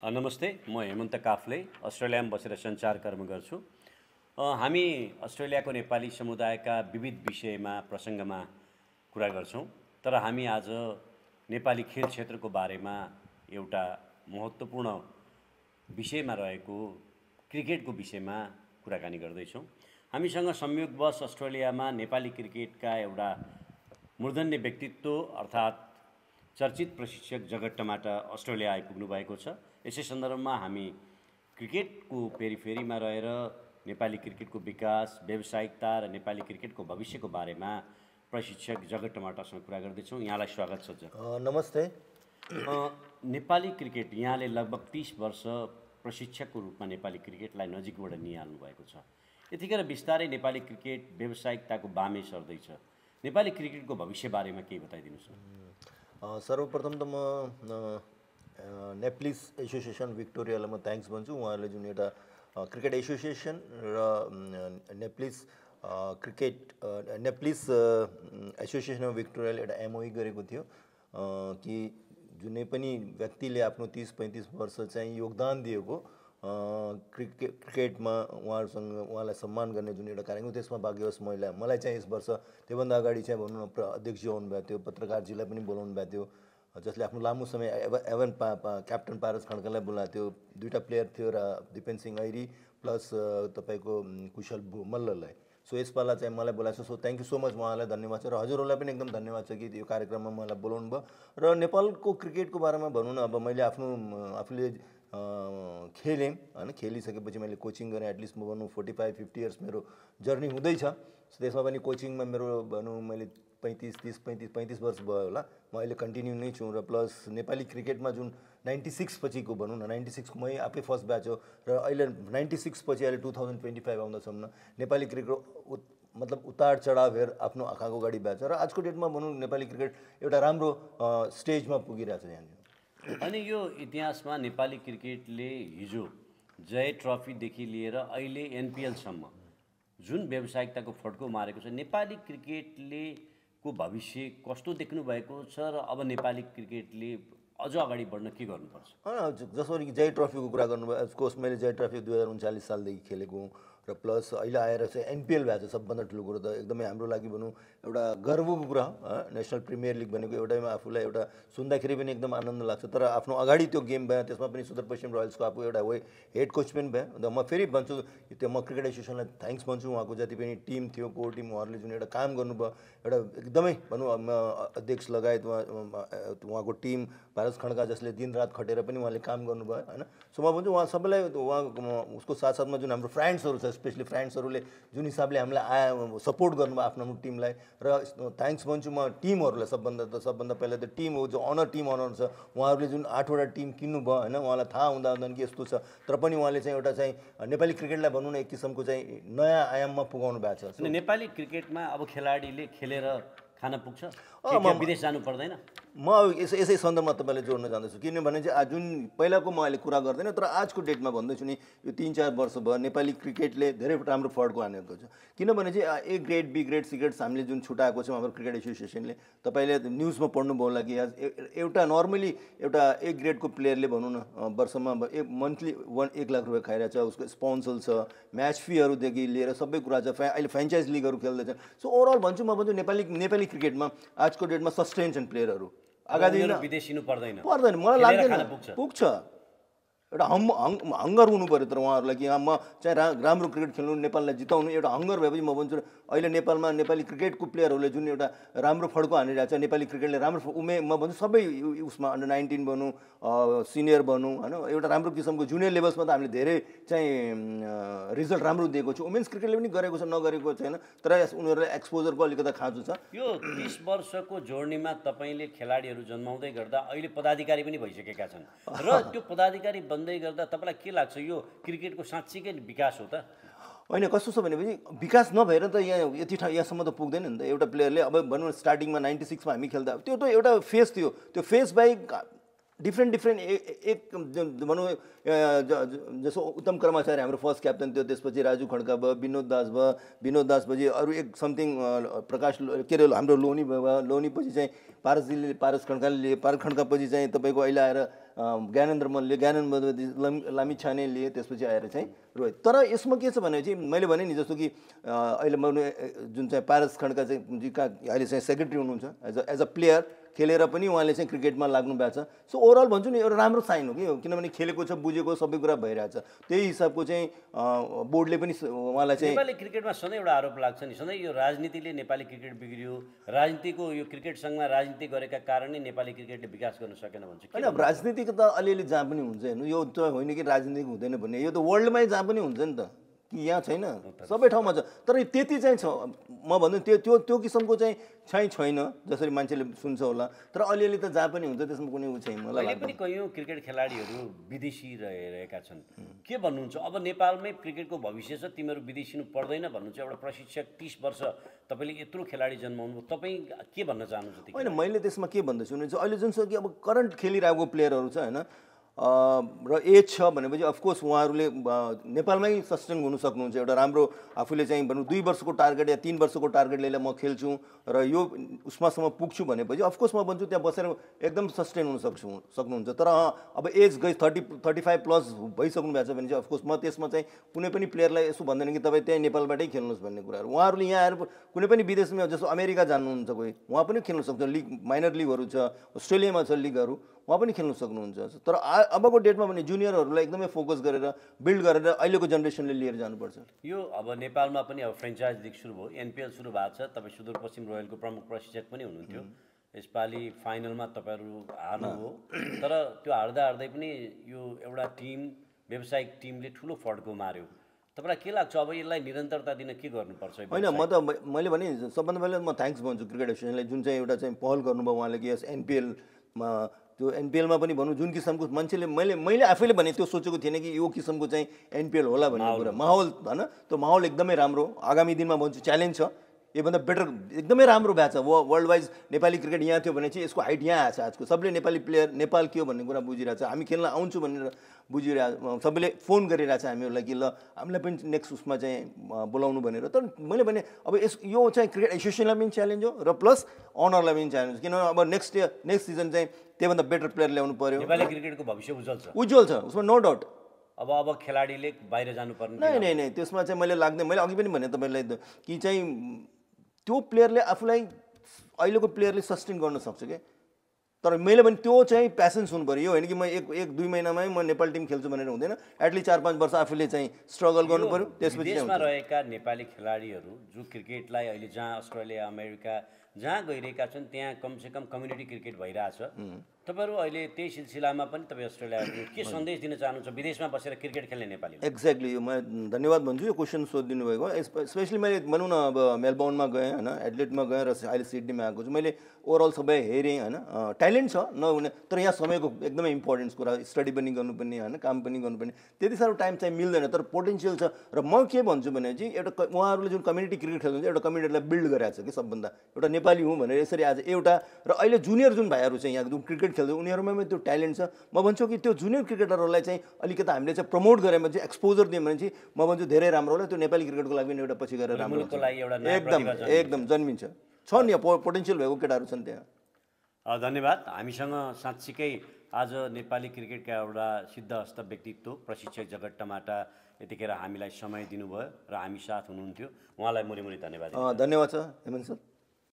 नमस्ते, म हेमन्त काफ्ले अस्ट्रेलियामा बसेर सञ्चारकर्म गर्छु। हामी अस्ट्रेलियाको नेपाली समुदायका विविध विषयमा प्रसङ्गमा कुरा गर्छौँ। तर हामी आज नेपाली खेल क्षेत्रको बारेमा एउटा महत्त्वपूर्ण विषयमा रहेको क्रिकेटको विषयमा कुराकानी गर्दैछौँ। हामीसँग संयोगवश अस्ट्रेलियामा नेपाली क्रिकेटका एउटा मूर्धन्य व्यक्तित्व अर्थात् चर्चित प्रशिक्षक जगत टमाटा अस्ट्रेलिया आइपुग्नु भएको छ। यसै सन्दर्भमा हामी क्रिकेटको पेरिफेरीमा रहेर नेपाली क्रिकेटको विकास, व्यावसायिकता र नेपाली क्रिकेटको भविष्यको बारेमा प्रशिक्षक जगत टमाटासँग कुरा गर्दैछौँ। यहाँलाई स्वागत छ। नमस्ते। नेपाली क्रिकेट यहाँले लगभग 30 वर्ष प्रशिक्षकको रूपमा नेपाली क्रिकेटलाई नजिकबाट निहाल्नु भएको छ। यतिखेर बिस्तारै नेपाली क्रिकेट व्यावसायिकताको बामे सर्दैछ। नेपाली क्रिकेटको भविष्यबारेमा केही बताइदिनुहोस् न। सर्वप्रथम त म नेप्लिस एसोसिएसन विक्टोरियालाई म थ्याङ्क्स भन्छु। उहाँहरूले जुन एउटा क्रिकेट एसोसिएसन र नेप्लिस एसोसिएसन अफ विक्टोरियाले एउटा एमओई गरेको थियो कि जुनै पनि व्यक्तिले आफ्नो 30-35 वर्ष चाहिँ योगदान दिएको क्रिकेटमा उहाँलाई सम्मान गर्ने जुन एउटा कार्यक्रम, त्यसमा भाग्यवश मलाई चाहिँ यस वर्ष त्योभन्दा अगाडि चाहिँ भनौँ न अध्यक्षजी आउनुभएको थियो, पत्रकारजीलाई पनि बोलाउनु भएको थियो, जसले आफ्नो लामो समय क्याप्टन पारस खड्कालाई बोलाएको थियो। दुईवटा प्लेयर थियो र दिपेन सिंह ऐरी प्लस तपाईँको कुशल मल्ललाई। सो यसपाला चाहिँ मलाई बोलाएको छ। So thank you so much, उहाँलाई धन्यवाद छ र हजुरहरूलाई पनि एकदम धन्यवाद छ कि यो कार्यक्रममा मलाई बोलाउनु भयो। र नेपालको क्रिकेटको बारेमा भनौँ न, अब मैले आफूले खेलेँ होइन, खेलिसकेपछि मैले कोचिङ गरेँ। एटलिस्ट म भनौँ 45-50 इयर्स मेरो जर्नी हुँदैछ। त्यसमा पनि कोचिङमा मेरो भनौँ मैले 35 वर्ष भयो होला। म अहिले कन्टिन्यू नै छु र प्लस नेपाली क्रिकेटमा जुन 96 पछिको भनौँ न, 96 मै आफै फर्स्ट ब्याच हो र अहिले 96 पछि अहिले 2025 आउँदासम्म नेपाली क्रिकेट मतलब उतार चढाव हेर आफ्नो आँखाको अगाडि ब्याच र आजको डेटमा भनौँ नेपाली क्रिकेट एउटा राम्रो स्टेजमा पुगिरहेको छ यहाँनिर। अनि यो इतिहासमा नेपाली क्रिकेटले हिजो जय ट्रफीदेखि लिएर अहिले एनपिएलसम्म जुन व्यावसायिकताको फड्को मारेको छ, नेपाली क्रिकेटले को भविष्य कस्तो देख्नु भएको छ र अब नेपाली क्रिकेटले अझ अगाडि बढ्न के गर्नुपर्छ? जसरी जय ट्रफीको कुरा गर्नुभयो, अफकोर्स मैले जय ट्रफी 2039 सालदेखि खेलेको र प्लस अहिले आएर चाहिँ एनपिएल भएको छ। सबभन्दा ठुलो कुरो त एकदमै हाम्रो लागि भनौँ एउटा गर्वको कुरा नेसनल प्रिमियर लिग भनेको एउटैमा आफूलाई एउटा सुन्दाखेरि पनि एकदम आनन्द लाग्छ। तर आफ्नो अगाडि त्यो गेम भयो, त्यसमा पनि सुदूरपश्चिम रोयल्सको आफू एउटा हेड कोच पनि भयो। अन्त म फेरि भन्छु त्यो म क्रिकेट एसोसिएसनलाई थ्याङ्क्स भन्छु। उहाँको जति पनि टिम थियो, कोर टिम, उहाँहरूले जुन एउटा काम गर्नुभयो, एउटा एकदमै भनौँ अध्यक्ष लगायत उहाँको टिम पारस खड्का जसले दिनरात खटेर पनि उहाँले काम गर्नुभयो होइन। सो म भन्छु उहाँ सबैलाई, उसको साथसाथमा जुन हाम्रो फ्रेन्ड्सहरू छ, स्पेसली फ्रेन्ड्सहरूले जुन हिसाबले हामीलाई सपोर्ट गर्नुभयो आफ्नो टिमलाई, र थ्याङ्क्स भन्छु म टिमहरूलाई। सबभन्दा पहिला त टिम हो, जो टिम अनर छ, उहाँहरूले जुन 8वटा टिम किन्नुभयो होइन, उहाँलाई थाहा हुँदा कि यस्तो छ, तर पनि उहाँले चाहिँ एउटा चाहिँ नेपाली क्रिकेटलाई भनौँ न एक किसिमको चाहिँ नयाँ आयाममा पुगाउनु भएको छ। नेपाली क्रिकेटमा अब खेलाडीले खेलेर खान पुग्छ, विदेश जानु पर्दैन? म यसै सन्दर्भमा तपाईँलाई जोड्न चाहन्छु, किनभने चाहिँ जुन पहिलाको म अहिले कुरा गर्दैन, तर आजको डेटमा भन्दैछु नि, यो 3-4 वर्ष भयो नेपाली क्रिकेटले धेरै राम्रो फड्को हानेको छ। किनभने चाहिँ A grade, B grade, C grade हामीले जुन छुट्याएको छौँ हाम्रो क्रिकेट एसोसिएसनले, तपाईँले न्युजमा पढ्नुभयो होला कि एउटा नर्मली एउटा ए ग्रेडको प्लेयरले भनौँ न वर्षमा मन्थली 1 लाख रुपियाँ खाइरहेको छ। उसको स्पोन्सर छ, म्याच फीहरूदेखि लिएर सबै कुरा छ, अहिले फ्रेन्चाइज लिगहरू खेल्दैछ। सो ओभरअल भन्छु म नेपाली क्रिकेटमा आजको डेटमा सस्टेन छन् प्लेयरहरू। अगाडि विदेशिनु पर्दैन, मलाई लाग्दैन पुग्छ। एउटा हङ्गर हुनु पऱ्यो। तर उहाँहरूलाई कि म चाहिँ राम्रो क्रिकेट खेल्नु, नेपाललाई जिताउनु, एउटा हङ्गर भएपछि म भन्छु अहिले नेपालमा नेपाली क्रिकेटको प्लेयरहरूले जुन एउटा राम्रो फड्को हानिरहेको छ, नेपाली क्रिकेटले राम्रो म भन्छु सबै उसमा अन्डर 19 भनौँ, सिनियर भनौँ होइन, एउटा राम्रो किसिमको जुनियर लेभल्समा त हामीले धेरै चाहिँ रिजल्ट राम्रो दिएको छु। वुमेन्स क्रिकेटले पनि गरेको छ, नगरेको छैन, तर उनीहरूलाई एक्सपोजरको अलिकति खाँचो छ। यो 30 वर्षको जोर्नीमा तपाईँले खेलाडीहरू जन्माउँदै गर्दा अहिले पदाधिकारी पनि भइसकेका छन् र त्यो पदाधिकारी बन्दै गर्दा तपाईँलाई के लाग्छ, यो क्रिकेटको साँच्चीकै विकास हो त? होइन, कस्तो छ भनेपछि विकास नभएर त यहाँसम्म त पुग्दैन नि त। एउटा प्लेयरले अब भनौँ स्टार्टिङमा 96 मा हामी खेल्दा त्यो त एउटा फेज थियो, त्यो फेज बाहेक डिफ्रेन्ट एक भनौँ जसो उत्तम कर्मचारी हाम्रो फर्स्ट क्याप्टन थियो, त्यसपछि राजु खड्का भयो, विनोद दास पछि अरू एक समथिङ प्रकाश के अरे हाम्रो लोनी भयो, लोनी पछि चाहिँ पारस खड्काले पारस खड्का पछि चाहिँ तपाईँको अहिले आएर ज्ञानेन्द्र मल्ल लिए, ज्ञानेन्द्र लामिछाने लिए, त्यसपछि आएर चाहिँ रोहित। तर यसमा के छ भने चाहिँ मैले भने नि जस्तो कि अहिले जुन चाहिँ पारस खड्का चाहिँ अहिले चाहिँ सेक्रेटरी हुनुहुन्छ एज अ प्लेयर खेलेर पनि उहाँले चाहिँ क्रिकेटमा लाग्नु भएको छ। सो ओभरअल भन्छु नि एउटा राम्रो साइन हो कि, किनभने खेलेको छ, बुझेको, सबै कुरा भइरहेछ। त्यही हिसाबको चाहिँ बोर्डले पनि उहाँलाई चाहिँ नेपाली क्रिकेटमा सधैँ एउटा आरोप लाग्छ नि, सधैँ यो राजनीतिले नेपाली क्रिकेट बिग्रियो, राजनीतिको यो क्रिकेटसँग राजनीति गरेका कारणले नेपाली क्रिकेटले विकास गर्न सकेन भन्छ। होइन, अब राजनीतिको त अलिअलि जहाँ पनि हुन्छ हेर्नु, यो त होइन कि राजनीतिक हुँदैन भन्ने, यो त वर्ल्डमै जहाँ पनि हुन्छ नि त, कि यहाँ छैन, सबै ठाउँमा छ। तर त्यति चाहिँ छ, म भन्छु त्यो किसिमको चाहिँ छैन जसरी मान्छेले सुन्छ होला। तर अलिअलि त जहाँ पनि हुन्छ, त्यसमा कुनै उ छैन मलाई अहिले पनि कयौँ क्रिकेट खेलाडीहरू विदेशी रहेका छन्। के भन्नुहुन्छ, अब नेपालमै क्रिकेटको भविष्य छ, तिमीहरू विदेशिनु पर्दैन भन्नुहुन्छ एउटा प्रशिक्षक? 30 वर्ष तपाईँले यत्रो खेलाडी जन्माउनु, तपाईँ के भन्न चाहनुहुन्छ? होइन, मैले त्यसमा के भन्दैछु भने चाहिँ अहिले जुन छ कि अब करन्ट खेलिरहेको प्लेयरहरू छ होइन, र एज छ भनेपछि अफकोर्स उहाँहरूले नेपालमै सस्टेन हुन सक्नुहुन्छ। एउटा राम्रो आफूले चाहिँ भनौँ 2 वर्षको टार्गेट या 3 वर्षको टार्गेट लिएर म खेल्छु र यो उसमासम्म पुग्छु भनेपछि अफकोर्स म भन्छु त्यहाँ बसेर एकदम सस्टेन हुन सक्नुहुन्छ। तर अब एज गई 30-35 प्लस भइसक्नु भएको छ भने चाहिँ अफकोर्स म त्यसमा चाहिँ कुनै पनि प्लेयरलाई यसो भन्दैन कि तपाईँ त्यही नेपालबाटै खेल्नुहोस् भन्ने कुराहरू। उहाँहरूले यहाँ आएर कुनै पनि विदेशमा जस्तो अमेरिका जानुहुन्छ कोही, उहाँ पनि खेल्न सक्छ, लिग माइनर लिगहरू छ, अस्ट्रेलियामा छ लिगहरू, उहाँ पनि खेल्न सक्नुहुन्छ। तर अबको डेटमा भने जुनियरहरूलाई एकदमै फोकस गरेर बिल्ड गरेर अहिलेको जेनेरेसनले लिएर जानुपर्छ। यो अब नेपालमा पनि अब फ्रेन्चाइज लिग सुरु भयो, एनपिएल सुरु भएको छ, तपाईँ सुदूरपश्चिम रोयलको प्रमुख प्रशिक्षक पनि हुनुहुन्थ्यो। यसपालि फाइनलमा तपाईँहरू हार्नुभयो, तर त्यो हार्दै पनि यो एउटा टिम, व्यावसायिक टिमले ठुलो फड्को मार्यो। तपाईँलाई के लाग्छ अब यसलाई निरन्तरता दिन के गर्नुपर्छ? होइन, मैले भने सबभन्दा पहिला म थ्याङ्क्स भन्छु क्रिकेट एसोसिएसनलाई, जुन चाहिँ एउटा चाहिँ पहल गर्नुभयो उहाँले कि यस एनपिएलमा, त्यो एनपिएलमा पनि भनौँ जुन किसिमको मान्छेले मैले आफैले भने त्यो सोचेको थिएन कि यो किसिमको चाहिँ एनपिएल होला भन्ने कुरा। माहौल होइन, त्यो माहौल एकदमै राम्रो, आगामी दिनमा भन्छु च्यालेन्ज छ, योभन्दा बेटर एकदमै राम्रो भएको छ। वर्ल्ड वाइज नेपाली क्रिकेट यहाँ थियो भने चाहिँ यसको हाइट यहाँ आएको छ। आजको सबले नेपाली प्लेयर नेपाल के हो भन्ने कुरा बुझिरहेको छ, हामी खेल्न आउँछु भनेर बुझिरहेको, सबैले फोन गरिरहेको छ हामीहरूलाई कि ल हामीलाई पनि नेक्स्ट उसमा चाहिँ बोलाउनु भनेर। तर मैले भने अब यो चाहिँ क्रिकेट एसोसिएसनलाई पनि च्यालेन्ज हो र प्लस अनरलाई पनि च्यालेन्ज, किनभने अब नेक्स्ट सिजन चाहिँ त्योभन्दा बेटर प्लेयर ल्याउनु पर्यो। नेपाली क्रिकेटको भविष्य उज्जवल छ, उसमा नो डाउट। अब खेलाडीले बाहिर जानुपर्ने नै त्यसमा चाहिँ मैले लाग्दैन। मैले अघि पनि भने तपाईँलाई कि चाहिँ त्यो प्लेयरले आफूलाई अहिलेको प्लेयरले सस्टेन गर्न सक्छ क्या। तर मैले पनि त्यो चाहिँ प्यासन्स हुनु पऱ्यो, यो होइन कि म 1-2 महिनामै म नेपाली टिम खेल्छु भनेर हुँदैन। एटलिस्ट 4-5 वर्ष आफूले चाहिँ स्ट्रगल गर्नु पऱ्यो। त्यसपछि देशमा रहेका नेपाली खेलाडीहरू जो क्रिकेटलाई अहिले जहाँ अस्ट्रेलिया, अमेरिका जहाँ गइरहेका छन् त्यहाँ कमसेकम कम्युनिटी क्रिकेट भइरहेछ। तपाईँहरू अहिले त्यही सिलसिलामा पनि तपाईँ अस्ट्रेलिया के सन्देश दिन चाहनुहुन्छ विदेशमा बसेर क्रिकेट खेल्ने नेपाली? एक्ज्याक्टली, यो म धन्यवाद भन्छु यो क्वेसन सोधिदिनु भएको। स्पेसली मैले भनौँ न अब मेलबोर्नमा गएँ होइन, एडलेटमा गएँ र अहिले सिडनीमा आएको छु। मैले ओभरअल सबै हेरेँ होइन, ट्यालेन्ट छ नहुने, तर यहाँ समयको एकदमै इम्पोर्टेन्स कुरा, स्टडी पनि गर्नुपर्ने होइन, काम पनि गर्नुपर्ने, त्यति साह्रो टाइम चाहिँ मिल्दैन। तर पोटेन्सियल छ। र म के भन्छु भने चाहिँ एउटा उहाँहरूले जुन कम्युनिटी क्रिकेट खेल्नुहुन्छ एउटा कम्युनिटीलाई बिल्ड गरेको छ कि सबभन्दा एउटा नेपाली हुँ भनेर यसरी आज एउटा। र अहिले जुनियर जुन भाइहरू चाहिँ यहाँ जुन क्रिकेट खेल्छ उनीहरूमा पनि त्यो ट्यालेन्ट छ। म भन्छु कि त्यो जुनियर क्रिकेटरहरूलाई चाहिँ अलिकति हामीले चाहिँ प्रमोट गरेर चाहिँ एक्सपोजर दियौँ भने चाहिँ म भन्छु धेरै राम्रो होला। त्यो नेपाली क्रिकेटको लागि पनि एउटा पछि गएर राम्रो एकदम जन्मिन्छ। छन् यहाँ पोटेन्सियल भएको केटाहरू छन् त्यहाँ। धन्यवाद। हामीसँग साँच्चीकै आज नेपाली क्रिकेटका एउटा सिद्धहस्त व्यक्तित्व प्रशिक्षक जगत टमाटा यतिखेर हामीलाई समय दिनुभयो र हामी साथ हुनुहुन्थ्यो। उहाँलाई मुरी धन्यवाद। धन्यवाद छ हेमन्त सर।